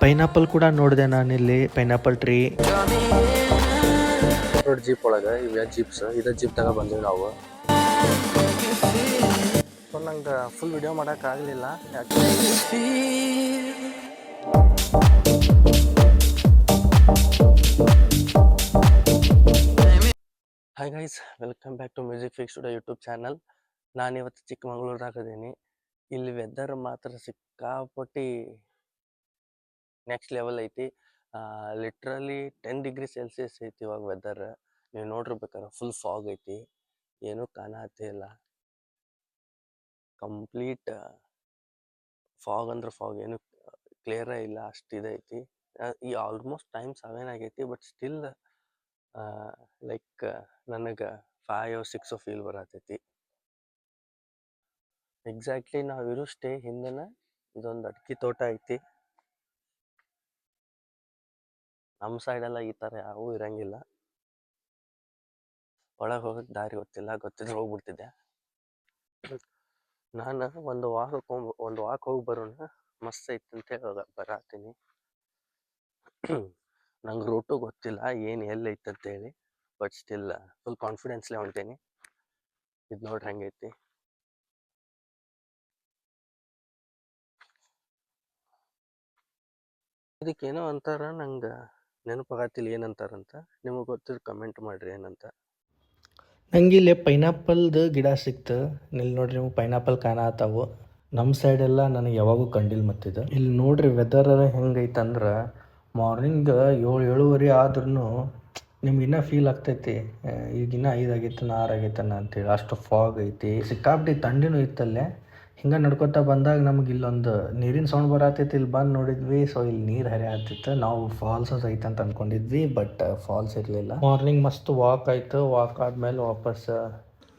Pineapple ಕೂಡ ನೋಡಿದೆ ನಾನಿಲ್ಲಿ, ಪೈನಾಪಲ್ ಟ್ರೀ. ಜೀಪ್ ಒಳಗೆ ಇವೆ ಜೀಪ್ಸ್, ಇದೇ ಜೀಪ್ ತಗ ಬಂದೀವಿ ನಾವು. ಸೊ ನಂಗೆ ಫುಲ್ ವಿಡಿಯೋ ಮಾಡೋಕ್ಕಾಗಲಿಲ್ಲ, hi guys, welcome back to music fix studio YouTube channel. ನಾನಿವತ್ತು ಚಿಕ್ಕಮಗಳೂರಾಗಿದ್ದೀನಿ. ಇಲ್ಲಿ ವೆದರ್ ಮಾತ್ರ ಸಿಕ್ಕಾಪಟ್ಟಿ ನೆಕ್ಸ್ಟ್ ಲೆವೆಲ್ ಐತಿ. ಲಿಟ್ರಲಿ 10 ಡಿಗ್ರಿ ಸೆಲ್ಸಿಯಸ್ ಐತಿ ಇವಾಗ ವೆದರ್. ನೀವು ನೋಡಿರ್ಬೇಕಾರೆ ಫುಲ್ ಫಾಗ್ ಐತಿ, ಏನೂ ಕಾಣತ್ತೇ ಇಲ್ಲ. ಕಂಪ್ಲೀಟ್ ಫಾಗ್ ಅಂದ್ರೆ ಫಾಗ್, ಏನು ಕ್ಲಿಯರೇ ಇಲ್ಲ, ಅಷ್ಟು ಇದೈತಿ. ಈ ಆಲ್ಮೋಸ್ಟ್ ಟೈಮ್ 7 ಆಗೈತಿ, ಬಟ್ ಸ್ಟಿಲ್ ಲೈಕ್ ನನಗೆ 5 or 6 ಫೀಲ್ ಬರತೈತಿ. ಎಕ್ಸಾಕ್ಟ್ಲಿ ನಾವಿರೋ ಸ್ಟೇ ಹಿಂದೆನ ಇದೊಂದು ಅಡಿಕೆ ತೋಟ ಐತಿ. ನಮ್ಮ ಸೈಡೆಲ್ಲ ಈ ಥರ ಯಾವೂ ಇರಂಗಿಲ್ಲ. ಒಳಗೆ ಹೋಗಕ್ಕೆ ದಾರಿ ಗೊತ್ತಿದ್ರೆ ಹೋಗ್ಬಿಡ್ತಿದ್ದೆ. ನಾನು ಒಂದು ವಾಕ್ ಹೋಗಿ ಬರೋಣ, ಮಸ್ತ್ ಐತಿ ಅಂತೇಳಿ ಬರತ್ತೀನಿ. ನಂಗೆ ರೂಟು ಗೊತ್ತಿಲ್ಲ ಏನು ಎಲ್ಲೈತೆ ಅಂತೇಳಿ, ಬಟ್ ಸ್ಟಿಲ್ ಫುಲ್ ಕಾನ್ಫಿಡೆನ್ಸ್ಲೇ ಹೊಂಟೇನಿ. ಇದು ನೋಡ್ರಿ ಹೆಂಗೈತಿ. ಇದಕ್ಕೇನೋ ಅಂತಾರ, ನಂಗೆ ನೆನಪಾಗತ್ತಿಲ್ಲ ಏನಂತಾರಂತ. ನಿಮಗೆ ಗೊತ್ತಿದ್ರೆ ಕಮೆಂಟ್ ಮಾಡಿರಿ ಏನಂತ. ನಂಗೆ ಇಲ್ಲಿ ಪೈನಾಪಲ್ದು ಗಿಡ ಸಿಕ್ತು. ಇಲ್ಲಿ ನೋಡ್ರಿ, ನಿಮ್ಗೆ ಪೈನಾಪಲ್ ಕಾಣತ್ತಾವು. ನಮ್ಮ ಸೈಡೆಲ್ಲ ನನಗೆ ಯಾವಾಗೂ ಕಂಡಿಲ್ಲ ಮತ್ತಿದು. ಇಲ್ಲಿ ನೋಡ್ರಿ ವೆದರ್ ಹೆಂಗೈತಂದ್ರೆ, ಮಾರ್ನಿಂಗ್ 7-7:30 ಆದ್ರೂ ನಿಮ್ಗೆ ಇನ್ನೂ ಫೀಲ್ ಆಗ್ತೈತಿ ಈಗಿನ್ನ 5 ಆಗೈತೆ 6 ಆಗೈತನ ಅಂತೇಳಿ. ಅಷ್ಟು ಫಾಗ್ ಐತಿ, ಸಿಕ್ಕಾಪಟ್ಟಿ ಥಂಡಿನೂ ಇತ್ತಲ್ಲೇ. ಹಿಂಗೆ ನಡ್ಕೊತಾ ಬಂದಾಗ ನಮ್ಗೆ ಇಲ್ಲೊಂದು ನೀರಿನ ಸೌಂಡ್ ಬರತ್ತೈತಿ. ಇಲ್ಲಿ ಬಂದು ನೋಡಿದ್ವಿ, ಸೊ ಇಲ್ಲಿ ನೀರು ಹರಿಯತ್ತಿತ್ತು. ನಾವು ಫಾಲ್ಸ್ ಐತೆ ಅಂತ ಅಂದ್ಕೊಂಡಿದ್ವಿ, ಬಟ್ ಫಾಲ್ಸ್ ಇರಲಿಲ್ಲ. ಮಾರ್ನಿಂಗ್ ಮಸ್ತ್ ವಾಕ್ ಆಯಿತು. ವಾಕ್ ಆದಮೇಲೆ ವಾಪಸ್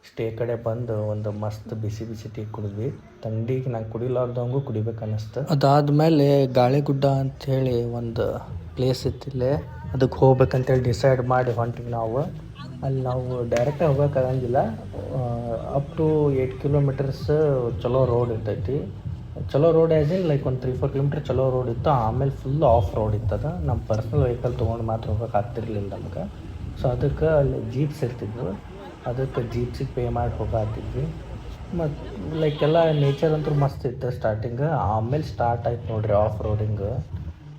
ಸ್ಟೇ ಕಡೆ ಬಂದು ಒಂದು ಮಸ್ತ್ ಬಿಸಿ ಬಿಸಿ ಟೀ ಕುಡಿದ್ವಿ. ಥಂಡಿಗೆ ನಂಗೆ ಕುಡಿಲಾರ್ದಂಗೂ ಕುಡಿಬೇಕು ಅನ್ನಿಸ್ತು. ಅದಾದಮೇಲೆ ಗಾಳಿಗುಡ್ಡ ಅಂಥೇಳಿ ಒಂದು ಪ್ಲೇಸ್ ಇತ್ತಿಲ್ಲೇ, ಅದಕ್ಕೆ ಹೋಗ್ಬೇಕಂತೇಳಿ ಡಿಸೈಡ್ ಮಾಡಿ ಹೊಂಟಿವಿ ನಾವು. ಅಲ್ಲಿ ನಾವು ಡೈರೆಕ್ಟಾಗಿ ಹೋಗೋಕ್ಕಾಗಂಗಿಲ್ಲ. ಅಪ್ ಟು 8 ಕಿಲೋಮೀಟರ್ಸ್ ಚಲೋ ರೋಡ್ ಇರ್ತೈತಿ. ಚಲೋ ರೋಡ್ ಆ್ಯಸ್ ಇನ್ ಲೈಕ್ ಒಂದು 3-4 ಕಿಲೋಮೀಟ್ರ್ ಚಲೋ ರೋಡ್ ಇತ್ತು. ಆಮೇಲೆ ಫುಲ್ ಆಫ್ ರೋಡ್ ಇತ್ತದ. ನಮ್ಮ ಪರ್ಸ್ನಲ್ ವೆಹಿಕಲ್ ತೊಗೊಂಡು ಮಾತ್ರ ಹೋಗೋಕೆ ಆಗ್ತಿರ್ಲಿಲ್ಲ ನಮ್ಗೆ. ಸೊ ಅದಕ್ಕೆ ಅಲ್ಲಿ ಜೀಪ್ಸ್ ಇರ್ತಿದ್ವು, ಅದಕ್ಕೆ ಜೀಪ್ಸಿಗೆ ಪೇ ಮಾಡಿ ಹೋಗಾತಿದ್ವಿ. ಮತ್ತು ಲೈಕ್ ಎಲ್ಲ ನೇಚರ್ ಅಂತೂ ಮಸ್ತ್ ಇತ್ತು ಸ್ಟಾರ್ಟಿಂಗ್. ಆಮೇಲೆ ಸ್ಟಾರ್ಟ್ ಆಯ್ತು ನೋಡ್ರಿ ಆಫ್ ರೋಡಿಂಗ್.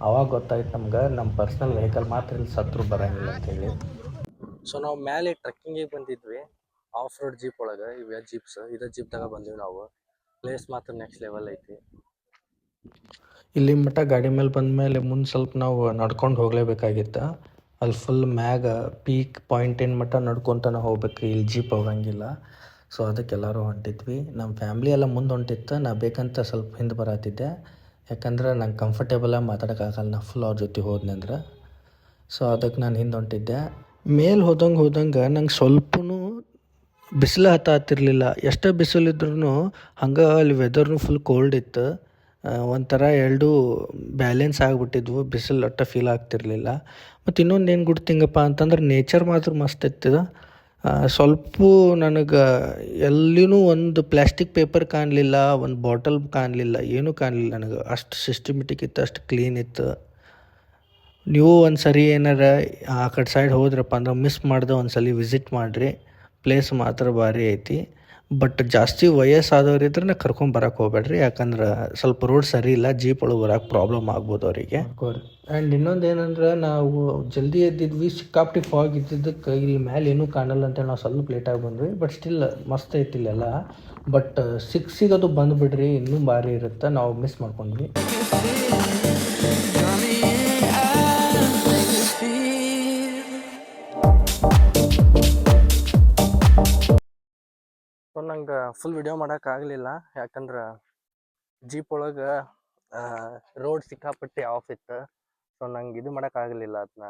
ಅವಾಗ ಗೊತ್ತಾಯ್ತು ನಮ್ಗೆ ನಮ್ಮ ಪರ್ಸ್ನಲ್ ವೆಹಿಕಲ್ ಮಾತ್ರ ಇಲ್ಲಿ ಸತ್ರು ಬರೋಂಗಿಲ್ಲ ಅಂತೇಳಿ. ಸೊ ನಾವು ಮೇಲೆ ಟ್ರೆಕ್ಕಿಂಗಿಗೆ ಬಂದಿದ್ವಿ ಆಫ್ ರೋಡ್ ಜೀಪ್ ಒಳಗೆ. ಇವೆ ಜೀಪ್ಸ್, ಇದೇ ಜೀಪ್ ತಗ ಬಂದೀವಿ ನಾವು. ಪ್ಲೇಸ್ ಮಾತ್ರ ನೆಕ್ಸ್ಟ್ ಲೆವೆಲ್ ಐತಿ. ಇಲ್ಲಿ ಮಟ್ಟ ಗಾಡಿ ಮೇಲೆ ಬಂದಮೇಲೆ ಮುಂದೆ ಸ್ವಲ್ಪ ನಾವು ನಡ್ಕೊಂಡು ಹೋಗಲೇಬೇಕಾಗಿತ್ತು. ಅಲ್ಲಿ ಫುಲ್ ಮ್ಯಾಗ ಪೀಕ್ ಪಾಯಿಂಟಿನ ಮಟ್ಟ ನಡ್ಕೊತಾನೆ ಹೋಗ್ಬೇಕು, ಇಲ್ಲಿ ಜೀಪ್ ಹೋಗಂಗಿಲ್ಲ. ಸೊ ಅದಕ್ಕೆಲ್ಲರೂ ಹೊಂಟಿದ್ವಿ. ನಮ್ಮ ಫ್ಯಾಮ್ಲಿ ಎಲ್ಲ ಮುಂದೆ ಹೊಂಟಿತ್ತು. ನಾ ಬೇಕಂತ ಸ್ವಲ್ಪ ಹಿಂದೆ ಬರತ್ತಿದ್ದೆ, ಯಾಕಂದ್ರೆ ನಂಗೆ ಕಂಫರ್ಟೇಬಲಾಗಿ ಮಾತಾಡೋಕ್ಕಾಗಲ್ಲ ನಾ ಫುಲ್ ಅವ್ರ ಜೊತೆ ಹೋದ್ನಂದ್ರೆ. ಸೊ ಅದಕ್ಕೆ ನಾನು ಹಿಂದೆ ಹೊಂಟಿದ್ದೆ. ಮೇಲೆ ಹೋದಂಗೆ ನಂಗೆ ಸ್ವಲ್ಪೂ ಬಿಸಿಲು ಹತ್ತಿರಲಿಲ್ಲ. ಎಷ್ಟೇ ಬಿಸಿಲಿದ್ರೂ ಹಂಗೆ ಅಲ್ಲಿ ವೆದರ್ನು ಫುಲ್ ಕೋಲ್ಡ್ ಇತ್ತು. ಒಂಥರ ಎರಡೂ ಬ್ಯಾಲೆನ್ಸ್ ಆಗಿಬಿಟ್ಟಿದ್ವು. ಬಿಸಿಲು ಒಟ್ಟು ಫೀಲ್ ಆಗ್ತಿರ್ಲಿಲ್ಲ. ಮತ್ತು ಇನ್ನೊಂದು ಏನು ಗುಡ್ ಥಿಂಗಪ್ಪ ಅಂತಂದ್ರೆ, ನೇಚರ್ ಮಾತ್ರ ಮಸ್ತ್ ಇತ್ತು. ಸ್ವಲ್ಪ ನನಗೆ ಎಲ್ಲಿನೂ ಒಂದು ಪ್ಲ್ಯಾಸ್ಟಿಕ್ ಪೇಪರ್ ಕಾಣಲಿಲ್ಲ, ಒಂದು ಬಾಟಲ್ ಕಾಣಲಿಲ್ಲ, ಏನೂ ಕಾಣಲಿಲ್ಲ ನನಗೆ. ಅಷ್ಟು ಸಿಸ್ಟಮೆಟಿಕ್ ಇತ್ತು, ಅಷ್ಟು ಕ್ಲೀನ್ ಇತ್ತು. ನೀವು ಒಂದು ಸರಿ ಏನಾರ ಆ ಕಡೆ ಸೈಡ್ ಹೋದ್ರಪ್ಪ ಅಂದ್ರೆ ಮಿಸ್ ಮಾಡ್ದೆ ಒಂದು ಸಲ ವಿಸಿಟ್ ಮಾಡಿರಿ. ಪ್ಲೇಸ್ ಮಾತ್ರ ಭಾರಿ ಐತಿ. ಬಟ್ ಜಾಸ್ತಿ ವಯಸ್ಸಾದವ್ರು ಇದ್ರೆ ಕರ್ಕೊಂಬರಕ್ಕೆ ಹೋಗ್ಬೇಡ್ರಿ, ಯಾಕಂದ್ರೆ ಸ್ವಲ್ಪ ರೋಡ್ ಸರಿ ಇಲ್ಲ, ಜೀಪ್ ಒಳಗೆ ಬರೋಕೆ ಪ್ರಾಬ್ಲಮ್ ಆಗ್ಬೋದು ಅವರಿಗೆ. ಆ್ಯಂಡ್ ಇನ್ನೊಂದು ಏನಂದ್ರೆ, ನಾವು ಜಲ್ದಿ ಎದ್ದಿದ್ವಿ, ಸಿಕ್ಕಾಪಟ್ಟಿ ಫಾಗ್ ಇದ್ದಿದ್ದಕ್ಕೆ ಇಲ್ಲಿ ಮೇಲೆ ಏನೂ ಕಾಣಲ್ಲ ಅಂತೇಳಿ ನಾವು ಸ್ವಲ್ಪ ಲೇಟಾಗಿ ಬಂದ್ವಿ. ಬಟ್ ಸ್ಟಿಲ್ ಮಸ್ತ್ ಐತಿ ಇಲ್ಲೆಲ್ಲ. ಬಟ್ 6ಗೆ ಅದು ಬಂದುಬಿಡ್ರಿ, ಇನ್ನೂ ಭಾರಿ ಇರುತ್ತೆ. ನಾವು ಮಿಸ್ ಮಾಡ್ಕೊಂಡ್ವಿ. ಸೊ ನಂಗೆ ಫುಲ್ ವಿಡಿಯೋ ಮಾಡೋಕ್ಕಾಗಲಿಲ್ಲ, ಯಾಕಂದ್ರೆ ಜೀಪ್ ಒಳಗೆ ರೋಡ್ ಸಿಕ್ಕಾಪಟ್ಟಿ ಆಫ್ ಇತ್ತು. ಸೊ ನಂಗೆ ಇದು ಮಾಡೋಕ್ಕಾಗಲಿಲ್ಲ, ಅದನ್ನ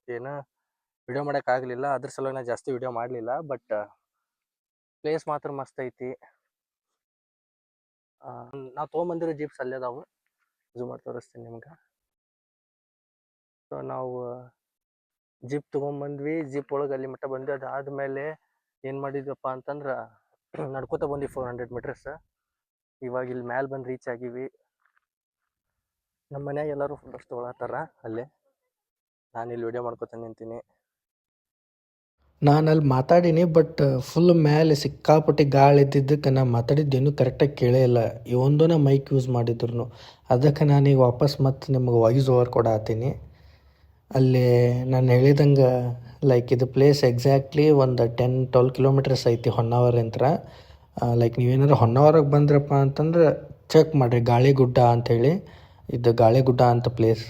ಏನು ವಿಡಿಯೋ ಮಾಡೋಕ್ಕಾಗಲಿಲ್ಲ. ಅದ್ರ ಸಲುವಾಗಿ ನಾನು ಜಾಸ್ತಿ ವಿಡಿಯೋ ಮಾಡಲಿಲ್ಲ. ಬಟ್ ಪ್ಲೇಸ್ ಮಾತ್ರ ಮಸ್ತ್ ಐತಿ. ನಾವು ತೊಗೊಂಬಂದಿರೋ ಜೀಪ್ಸ್ ಅಲ್ಲೇ ಅದಾವು, ಝೂಮ್ ಮಾಡಿ ತೋರಿಸ್ತೀನಿ ನಿಮ್ಗೆ. ಸೊ ನಾವು ಜೀಪ್ ತೊಗೊಂಬಂದ್ವಿ, ಜೀಪ್ ಒಳಗೆ ಅಲ್ಲಿ ಮಟ್ಟ ಬಂದ್ವಿ. ಅದಾದಮೇಲೆ ಏನು ಮಾಡಿದ್ವಪ್ಪ ಅಂತಂದ್ರೆ, ನಡ್ಕೋತ ಬಂದ್ವಿ 400 ಮೀಟರ್ಸ್. ಇವಾಗ ಇಲ್ಲಿ ಮ್ಯಾಲೆ ಬಂದು ರೀಚ್ ಆಗಿವಿ. ನಮ್ಮ ಮನ್ಯಾಗ ಎಲ್ಲರೂ ಫೋಟೋಸ್ ತೊಗೊಳತ್ತಾರ ಅಲ್ಲೇ. ನಾನು ಇಲ್ಲಿ ವಿಡಿಯೋ ಮಾಡ್ಕೊತ ನಿಂತೀನಿ. ನಾನು ಅಲ್ಲಿ ಮಾತಾಡೀನಿ, ಬಟ್ ಫುಲ್ ಮೇಲೆ ಸಿಕ್ಕಾಪಟ್ಟೆ ಗಾಳಿ ಇದ್ದಿದ್ದಕ್ಕೆ ನಾನು ಮಾತಾಡಿದ್ದೇನು ಕರೆಕ್ಟಾಗಿ ಕೇಳೇ ಇಲ್ಲ. ಒಂದೂ ಮೈಕ್ ಯೂಸ್ ಮಾಡಿದ್ರು. ಅದಕ್ಕೆ ನಾನೀಗ ವಾಪಸ್ ಮತ್ತೆ ನಿಮ್ಗೆ ವಾಯ್ಸ್ ಓವರ್ ಕೊಡತ್ತೀನಿ. ಅಲ್ಲಿ ನಾನು ಹೇಳಿದಂಗೆ ಲೈಕ್ ಇದು ಪ್ಲೇಸ್ ಎಕ್ಸಾಕ್ಟ್ಲಿ ಒಂದು 10-12 ಕಿಲೋಮೀಟರ್ಸ್ ಐತಿ ಹೊನ್ನಾವರಿಂದ. ಲೈಕ್ ನೀವೇನಾದ್ರು ಹೊನ್ನಾವರಕ್ಕೆ ಬಂದ್ರಪ್ಪ ಅಂತಂದ್ರೆ ಚೆಕ್ ಮಾಡಿರಿ ಗಾಳಿಗುಡ್ಡ ಅಂಥೇಳಿ. ಇದು ಗಾಳಿಗುಡ್ಡ ಅಂತ ಪ್ಲೇಸ್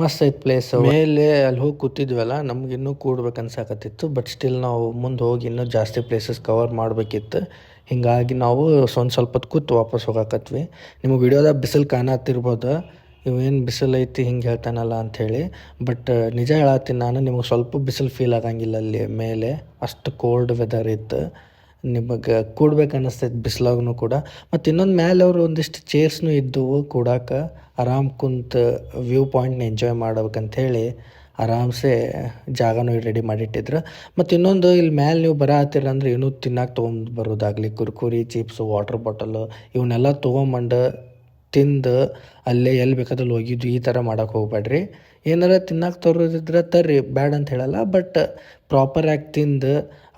ಮಸ್ತ್ ಐತೆ ಪ್ಲೇಸ್. ಮೇಲೆ ಅಲ್ಲಿ ಹೋಗಿ ಕೂತಿದ್ವಲ್ಲ, ನಮ್ಗೆ ಇನ್ನೂ ಕೂಡ್ಬೇಕು ಅನ್ಸಾಕತ್ತಿತ್ತು. ಬಟ್ ಸ್ಟಿಲ್ ನಾವು ಮುಂದೆ ಹೋಗಿ ಇನ್ನೂ ಜಾಸ್ತಿ ಪ್ಲೇಸಸ್ ಕವರ್ ಮಾಡಬೇಕಿತ್ತು. ಹೀಗಾಗಿ ನಾವು ಸ್ವಲ್ಪ ಹೊತ್ತು ಕೂತು ವಾಪಸ್ ಹೋಗಾಕತ್ವಿ. ನಿಮಗೆ ವಿಡಿಯೋದಾಗ ಬಿಸಿಲು ಕಾಣತ್ತಿರ್ಬೋದು, ಇವೇನು ಬಿಸಿಲು ಐತಿ ಹಿಂಗೆ ಹೇಳ್ತಾನಲ್ಲ ಅಂಥೇಳಿ. ಬಟ್ ನಿಜ ಹೇಳತ್ತೀನಿ ನಾನು, ನಿಮಗೆ ಸ್ವಲ್ಪ ಬಿಸಿಲು ಫೀಲ್ ಆಗಂಗಿಲ್ಲ ಅಲ್ಲಿ ಮೇಲೆ. ಅಷ್ಟು ಕೋಲ್ಡ್ ವೆದರ್ ಇತ್ತು. ನಿಮಗೆ ಕೂಡ್ಬೇಕು ಅನ್ನಿಸ್ತೈತೆ ಬಿಸಿಲಾಗೂ ಕೂಡ. ಮತ್ತು ಇನ್ನೊಂದು ಮೇಲೆ ಅವರು ಒಂದಿಷ್ಟು ಚೇರ್ಸ್ನೂ ಇದ್ದವು ಕೂಡಕ್ಕೆ. ಆರಾಮ್ ಕುಂತು ವ್ಯೂ ಪಾಯಿಂಟ್ನ ಎಂಜಾಯ್ ಮಾಡ್ಬೇಕಂಥೇಳಿ ಆರಾಮ್ಸೆ ಜಾಗನೂ ರೆಡಿ ಮಾಡಿಟ್ಟಿದ್ರು. ಮತ್ತು ಇನ್ನೊಂದು ಇಲ್ಲಿ ಮೇಲೆ ನೀವು ಬರತ್ತೀರ ಅಂದ್ರೆ ಏನೂ ತಿನ್ನಕ್ಕೆ ತೊಗೊಂಡು ಬರೋದಾಗಲಿ, ಕುರ್ಕುರಿ, ಚಿಪ್ಸು, ವಾಟರ್ ಬಾಟಲು ಇವನ್ನೆಲ್ಲ ತೊಗೊಂಬಂದು ತಿಂದು ಅಲ್ಲೇ ಎಲ್ಲಿ ಬೇಕಾದಲ್ಲಿ ಹೋಗಿದ್ವಿ ಈ ಥರ ಮಾಡೋಕೆ ಹೋಗ್ಬೇಡ್ರಿ. ಏನಾರ ತಿನ್ನಕ್ಕೆ ತರೋದಿದ್ರೆ ತರ್ರಿ, ಬ್ಯಾಡ್ ಅಂತ ಹೇಳಲ್ಲ. ಬಟ್ ಪ್ರಾಪರಾಗಿ ತಿಂದು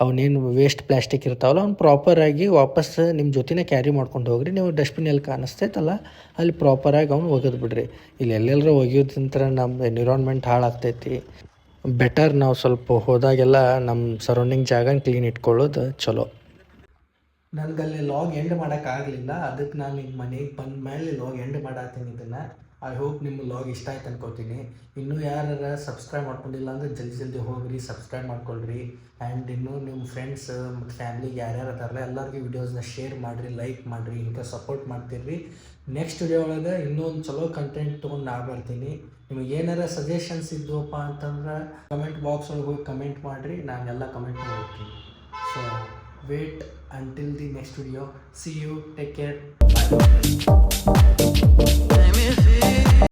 ಅವನೇನು ವೇಸ್ಟ್ ಪ್ಲಾಸ್ಟಿಕ್ ಇರ್ತಾವಲ್ಲ ಅವ್ನು ಪ್ರಾಪರಾಗಿ ವಾಪಸ್ ನಿಮ್ಮ ಜೊತೆನೇ ಕ್ಯಾರಿ ಮಾಡ್ಕೊಂಡು ಹೋಗ್ರಿ. ನೀವು ಡಸ್ಟ್ಬಿನ್ ಎಲ್ಲಿ ಕಾಣಿಸ್ತೈತಲ್ಲ ಅಲ್ಲಿ ಪ್ರಾಪರಾಗಿ ಅವ್ನು ಒಗೆದು ಬಿಡ್ರಿ. ಇಲ್ಲಿ ಎಲ್ಲೆಲ್ಲರೂ ಒಗೆಯೋದಿಂತ್ರ ನಮ್ಮ ಎನ್ವಿರಾನ್ಮೆಂಟ್ ಹಾಳಾಗ್ತೈತಿ. ಬೆಟರ್ ನಾವು ಸ್ವಲ್ಪ ಹೋದಾಗೆಲ್ಲ ನಮ್ಮ ಸರೌಂಡಿಂಗ್ ಜಾಗನ ಕ್ಲೀನ್ ಇಟ್ಕೊಳ್ಳೋದು ಚಲೋ. ನನಗಲ್ಲಿ ಲಾಗ್ ಎಂಡ್ ಮಾಡೋಕ್ಕಾಗಲಿಲ್ಲ, ಅದಕ್ಕೆ ನಾನು ಈಗ ಮನೆಗೆ ಬಂದ ಮೇಲೆ ಲಾಗ್ ಎಂಡ್ ಮಾಡತ್ತೀನಿ ಇದನ್ನು. ಐ ಹೋಪ್ ನಿಮ್ಮ ಲಾಗ್ ಇಷ್ಟ ಆಯ್ತು ಅನ್ಕೋತೀನಿ. ಇನ್ನೂ ಯಾರು ಸಬ್ಸ್ಕ್ರೈಬ್ ಮಾಡ್ಕೊಂಡಿಲ್ಲ ಅಂದರೆ ಜಲ್ದಿ ಹೋಗ್ರಿ, ಸಬ್ಸ್ಕ್ರೈಬ್ ಮಾಡ್ಕೊಳ್ರಿ. ಆ್ಯಂಡ್ ಇನ್ನೂ ನಿಮ್ಮ ಫ್ರೆಂಡ್ಸ್ ಮತ್ತು ಫ್ಯಾಮ್ಲಿಗೆ ಯಾರ್ಯಾರು ಅದಾರಲ್ಲ ಎಲ್ಲರಿಗೂ ವಿಡಿಯೋಸ್ನ ಶೇರ್ ಮಾಡಿರಿ, ಲೈಕ್ ಮಾಡಿರಿ, ಹಿಂಗೆ ಸಪೋರ್ಟ್ ಮಾಡ್ತೀರಿ. ನೆಕ್ಸ್ಟ್ ವಿಡಿಯೋ ಒಳಗೆ ಇನ್ನೊಂದು ಚಲೋ ಕಂಟೆಂಟ್ ತೊಗೊಂಡು ನಾ ಬರ್ತೀನಿ. ನಿಮಗೆ ಏನಾರ ಸಜೆಷನ್ಸ್ ಇದ್ವಪ್ಪ ಅಂತಂದ್ರೆ ಕಮೆಂಟ್ ಬಾಕ್ಸ್ ಒಳಗೆ ಹೋಗಿ ಕಮೆಂಟ್ ಮಾಡಿರಿ, ನಾನೆಲ್ಲ ಕಮೆಂಟ್ ಮಾಡ್ತೀನಿ. So wait until the next video. See you, take care, bye.